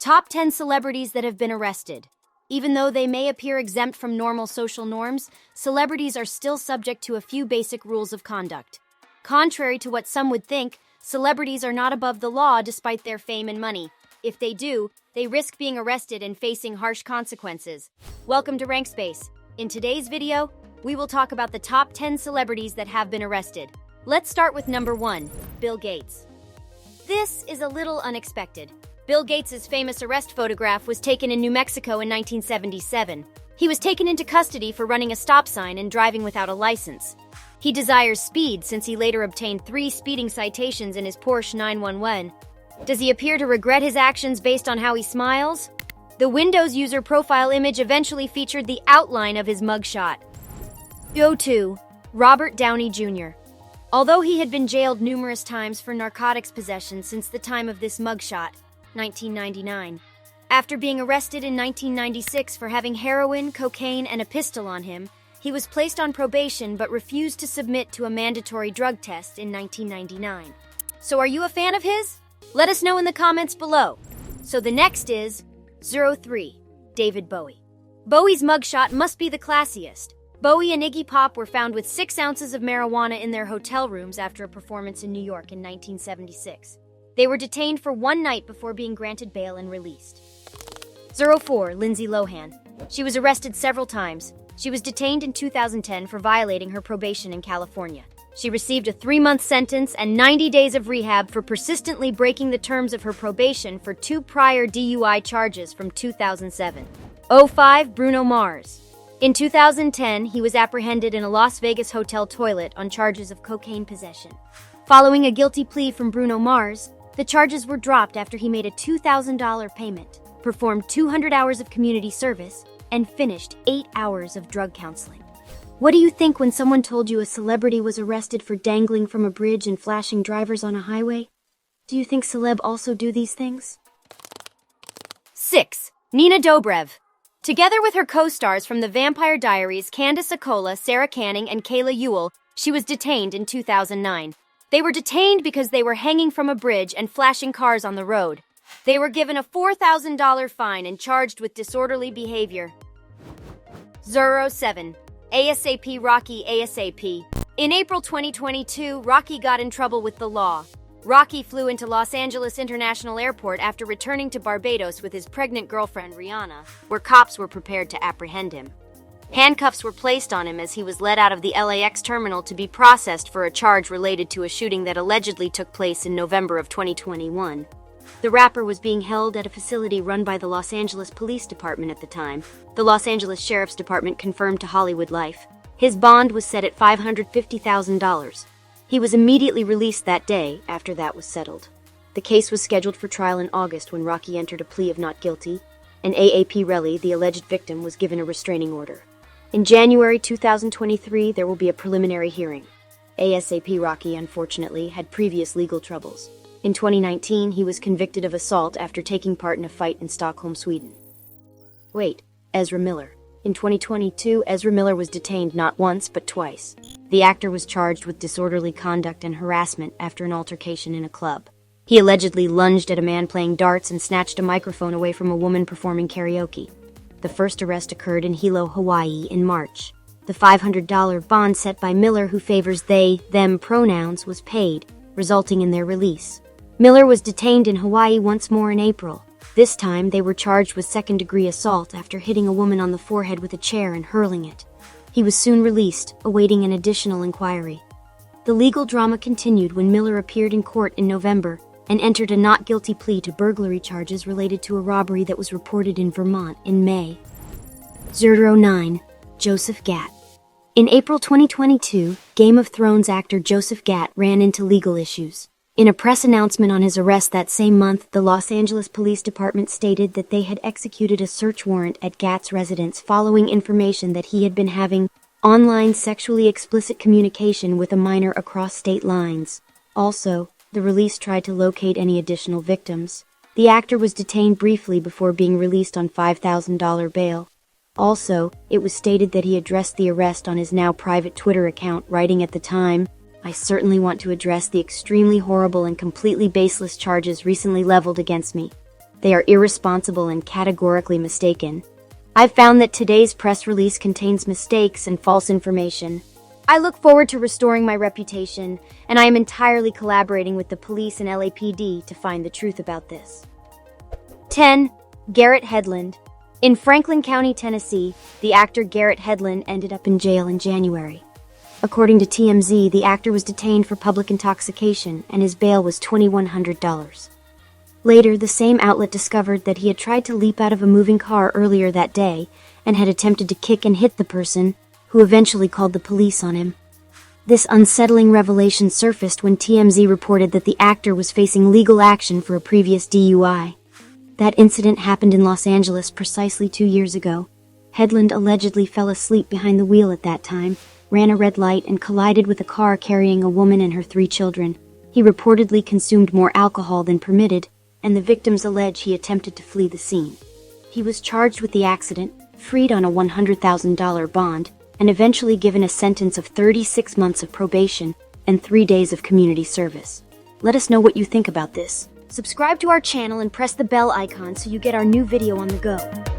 Top 10 celebrities that have been arrested. Even though they may appear exempt from normal social norms, celebrities are still subject to a few basic rules of conduct. Contrary to what some would think, celebrities are not above the law despite their fame and money. If they do, they risk being arrested and facing harsh consequences. Welcome to Rankspace. In today's video, we will talk about the top 10 celebrities that have been arrested. Let's start with number 1, Bill Gates. This is a little unexpected. Bill Gates' famous arrest photograph was taken in New Mexico in 1977. He was taken into custody for running a stop sign and driving without a license. He desires speed since he later obtained 3 speeding citations in his Porsche 911. Does he appear to regret his actions based on how he smiles? The Windows user profile image eventually featured the outline of his mugshot. Go to Robert Downey Jr. Although he had been jailed numerous times for narcotics possession since the time of this mugshot, 1999. After being arrested in 1996 for having heroin, cocaine, and a pistol on him, he was placed on probation but refused to submit to a mandatory drug test in 1999. So are you a fan of his? Let us know in the comments below. So the next is 03, David Bowie. Bowie's mugshot must be the classiest. Bowie and Iggy Pop were found with 6 ounces of marijuana in their hotel rooms after a performance in New York in 1976. They were detained for 1 night before being granted bail and released. 04, Lindsay Lohan. She was arrested several times. She was detained in 2010 for violating her probation in California. She received a 3-month sentence and 90 days of rehab for persistently breaking the terms of her probation for 2 prior DUI charges from 2007. 05, Bruno Mars. In 2010, he was apprehended in a Las Vegas hotel toilet on charges of cocaine possession. Following a guilty plea from Bruno Mars, the charges were dropped after he made a $2,000 payment, performed 200 hours of community service, and finished 8 hours of drug counseling. What do you think when someone told you a celebrity was arrested for dangling from a bridge and flashing drivers on a highway? Do you think celeb also do these things? 6. Nina Dobrev. Together with her co-stars from The Vampire Diaries, Candace Accola, Sarah Canning, and Kayla Ewell, she was detained in 2009. They were detained because they were hanging from a bridge and flashing cars on the road. They were given a $4,000 fine and charged with disorderly behavior. 07. ASAP Rocky ASAP. In April 2022, Rocky got in trouble with the law. Rocky flew into Los Angeles International Airport after returning to Barbados with his pregnant girlfriend Rihanna, where cops were prepared to apprehend him. Handcuffs were placed on him as he was let out of the LAX terminal to be processed for a charge related to a shooting that allegedly took place in November of 2021. The rapper was being held at a facility run by the Los Angeles Police Department at the time. The Los Angeles Sheriff's Department confirmed to Hollywood Life. His bond was set at $550,000. He was immediately released that day after that was settled. The case was scheduled for trial in August when Rocky entered a plea of not guilty, and AAP Relly, the alleged victim, was given a restraining order. In January 2023, there will be a preliminary hearing. ASAP Rocky, unfortunately, had previous legal troubles. In 2019, he was convicted of assault after taking part in a fight in Stockholm, Sweden. Ezra Miller. In 2022, Ezra Miller was detained not once, but twice. The actor was charged with disorderly conduct and harassment after an altercation in a club. He allegedly lunged at a man playing darts and snatched a microphone away from a woman performing karaoke. The first arrest occurred in Hilo, Hawaii in March. The $500 bond set by Miller, who favors they, them pronouns, was paid, resulting in their release. Miller was detained in Hawaii once more in April. This time, they were charged with second-degree assault after hitting a woman on the forehead with a chair and hurling it. He was soon released, awaiting an additional inquiry. The legal drama continued when Miller appeared in court in November and entered a not guilty plea to burglary charges related to a robbery that was reported in Vermont in May. 09. Joseph Gatt. In April 2022, Game of Thrones actor Joseph Gatt ran into legal issues. In a press announcement on his arrest that same month, the Los Angeles Police Department stated that they had executed a search warrant at Gatt's residence following information that he had been having online sexually explicit communication with a minor across state lines. Also, the release tried to locate any additional victims. The actor was detained briefly before being released on $5,000 bail. Also, it was stated that he addressed the arrest on his now private Twitter account, writing at the time, "I certainly want to address the extremely horrible and completely baseless charges recently leveled against me. They are irresponsible and categorically mistaken. I've found that today's press release contains mistakes and false information. I look forward to restoring my reputation, and I am entirely collaborating with the police and LAPD to find the truth about this. 10. Garrett Hedlund. In Franklin County, Tennessee, the actor Garrett Hedlund ended up in jail in January. According to TMZ, the actor was detained for public intoxication, and his bail was $2,100. Later, the same outlet discovered that he had tried to leap out of a moving car earlier that day and had attempted to kick and hit the person, who eventually called the police on him. This unsettling revelation surfaced when TMZ reported that the actor was facing legal action for a previous DUI. That incident happened in Los Angeles precisely 2 years ago. Hedlund allegedly fell asleep behind the wheel at that time, ran a red light, and collided with a car carrying a woman and her 3 children. He reportedly consumed more alcohol than permitted, and the victims allege he attempted to flee the scene. He was charged with the accident, freed on a $100,000 bond, and eventually given a sentence of 36 months of probation and 3 days of community service. Let us know what you think about this. Subscribe to our channel and press the bell icon so you get our new video on the go.